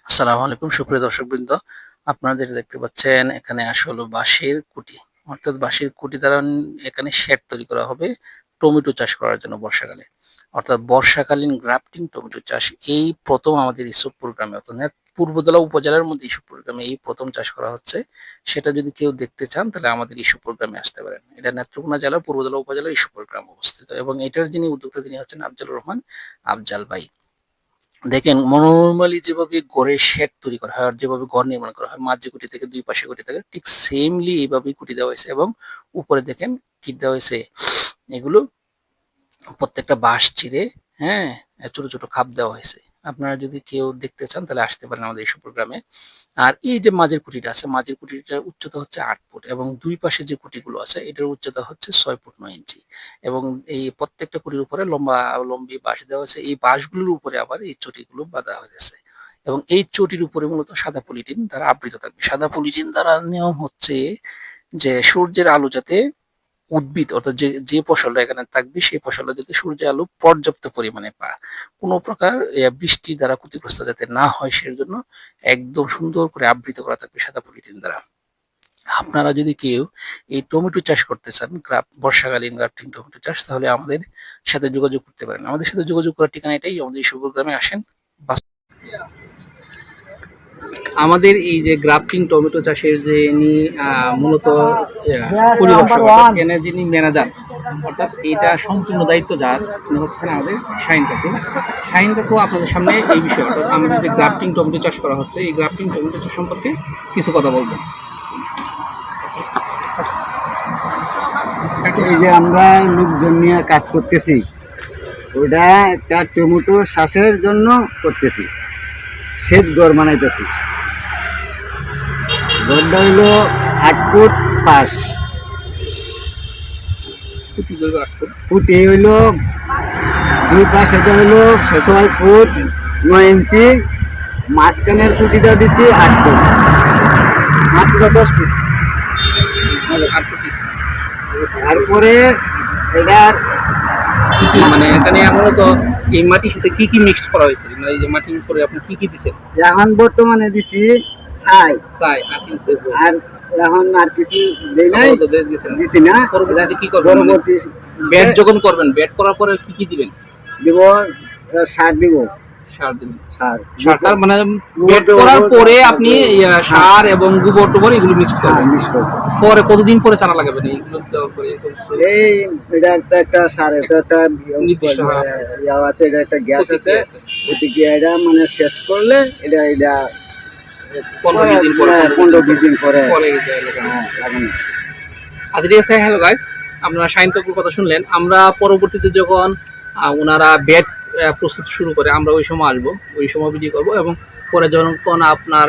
আসসালামু আলাইকুম সুপ্রিয় দর্শকবৃন্দ, আপনারা যেটা দেখতে পাচ্ছেন এখানে আসলে বাঁশের কুটি, অর্থাৎ বাঁশের কুটি দ্বারা এখানে শেড তৈরি করা হবে টমেটো চাষ করার জন্য বর্ষাকালে। অর্থাৎ বর্ষাকালীন গ্রাফটিং টমেটো চাষ এই প্রথম আমাদের ইসব প্রোগ্রামে, অর্থাৎ পূর্বদলা উপজেলার মধ্যে ইস্যু প্রোগ্রামে এই প্রথম চাষ করা হচ্ছে। সেটা যদি কেউ দেখতে চান তাহলে আমাদের ইস্যু প্রোগ্রামে আসতে পারেন। এটা নেত্রকোনা জেলার পূর্বদলা উপজেলার ইস্যু প্রোগ্রাম অবস্থিত এবং এটার যিনি উদ্যোক্তা তিনি হচ্ছেন আফজালুর রহমান আফজাল ভাই। দেখেন নরমালি যেভাবে গড়ের শেড তৈরি করা হয় আর যেভাবে ঘর নির্মাণ করা হয়, মাঝে কুটি থেকে দুই পাশে কুটি থাকে, ঠিক সেমলি এইভাবেই কুটি দেওয়া হয়েছে এবং উপরে দেখেন কি দেওয়া হয়েছে, এগুলো প্রত্যেকটা বাঁশ চিরে, হ্যাঁ, ছোট ছোট খাপ দেওয়া হয়েছে। আপনারা যদি কেউ দেখতে চান তাহলে আসতে পারেন আমাদের এইসব প্রোগ্রামে। আর এই যে মাঝের কুটিটা আছে, মাঝের কুটিটার উচ্চতা হচ্ছে 8 ফুট এবং দুই পাশে যে কুটিগুলো আছে এটার উচ্চতা হচ্ছে 6 ফুট 9 ইঞ্চি এবং এই প্রত্যেকটা কুটির উপরে লম্বা লম্বি বাঁশ দেওয়া আছে। এই বাঁশগুলোর উপরে আবার এই চটিগুলো বাঁধা হয়েছে এবং এই চটির উপরে মূলত সাদা পলিথিন দ্বারা আবৃত থাকবে। সাদা পলিথিন দ্বারা নিয়ম হচ্ছে যে সূর্যের আলো যাতে উদ্ভিদ, অর্থাৎ যে যে ফসলটা এখানে থাকবে সেই ফসলটা যাতে সূর্যের আলো পর্যাপ্ত পরিমাণে পায়, কোনো প্রকার বৃষ্টি দ্বারা ক্ষতিগ্রস্ত যাতে না হয় সেজন্য একদম সুন্দর করে আবৃত করা থাকবে সাদা পলিথিন দ্বারা। আপনারা যদি কেউ এই টমেটো চাষ করতে চান, বর্ষাকালীন গ্রাফটিং টমেটো চাষ, তাহলে আমাদের সাথে যোগাযোগ করতে পারেন। আমাদের সাথে যোগাযোগ করার ঠিকানা এটাই, আমাদের এই প্রোগ্রামে আসেন। আমাদের এই যে গ্রাফটিং টমেটো চাষের যে ইনি মূলত পরিদর্শক, এখানে যিনি ম্যানেজার, অর্থাৎ এটা সম্পূর্ণ দায়িত্ব যার, তিনি হচ্ছেন আমাদের শাহিন কাকু। শাহিন কাকু আপনাদের সামনে এই বিষয়ে, অর্থাৎ আমাদের যে গ্রাফটিং টমেটো চাষ করা হচ্ছে এই গ্রাফটিং টমেটো চাষ সম্পর্কে কিছু কথা বলবেন। এই যে আমরা লোকজন নিয়ে কাজ করতেছি, ওইটা একটা টমেটো চাষের জন্য করতেছি। শেড ঘর বানাইতেছি। ঘরটা হইলো 8 ফুট 5, ফুটি হইলো দুই পাশ, এটা হইলো 6 ফুট 9 ইঞ্চি। মাঝখানের ফুটিটা দিছি 8 ফুট, মাত্র 10 ফুট। তারপরে এটার মানে এখানে মূলত এই মাটির সাথে কি কি মিক্স করা হয়েছে, মানে এই যে মাটির উপরে আপনি কি কি দিচ্ছেন? এখন বর্তমানে দিছি ছাই, আর এখন আর কিছু দেই নাই, দিছি না। পরবর্তীতে কি করবেন? বেড যখন করবেন, বেড করার পরে কি কি দিবেন? দিব সার, দিব সার দিবেন। সার তার মানে বেড করার পরে আপনি সার এবং গোবর টোবর এগুলো মিক্স করবেন। পরে কতদিন পরে চারা লাগাবেন এইগুলো দেওয়ার পরে? এই এটা একটা সার, এটা একটা ইয়া আছে, এটা একটা গ্যাস আছে, এটা মানে শেষ করলে এটা 15-20 দিন পরে লাগানো। আচ্ছা ঠিক আছে। হ্যালো গাইস, আপনারা শাহিন কাকুর কথা শুনলেন। আমরা পরবর্তীতে যখন ওনারা বেড প্রস্তুত শুরু করে আমরা ওই সময় আসবো, ওই সময় ভিডিও করবো এবং পরে যখন আপনার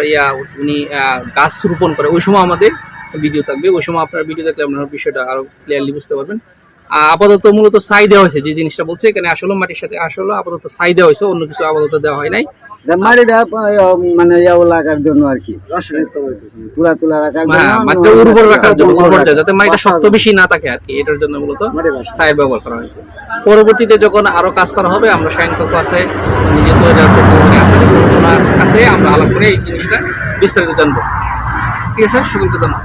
উনি গাছ রোপণ করে ওই সময় আমাদের ভিডিও থাকবে। ওই সময় আপনার ভিডিও দেখলে আপনার বিষয়টা আরো ক্লিয়ারলি বুঝতে পারবেন। আপাতত মূলত ছাই দেওয়া হয়েছে, যে জিনিসটা বলছে এখানে আসলে মাটির সাথে আসলে আপাতত ছাই দেওয়া হয়েছে, অন্য কিছু আপাতত দেওয়া হয় নাই। মাটিটা মানে লাগার জন্য আর কি, তুলা রাখার জন্য, মাটিটা উর্বর রাখার জন্য, যাতে মাটিটা শক্ত বেশি না থাকে আর কি, এটার জন্য মূলত ছাই ব্যবহার করা হয়েছে। পরবর্তীতে যখন আরো কাজ করা হবে আমরা শাহিন কাকু আছে, নিজে ওনার কাছে আমরা আলাপ করে এই জিনিসটা বিস্তারিত জানবো। ঠিক আছে, সকলকে ধন্যবাদ।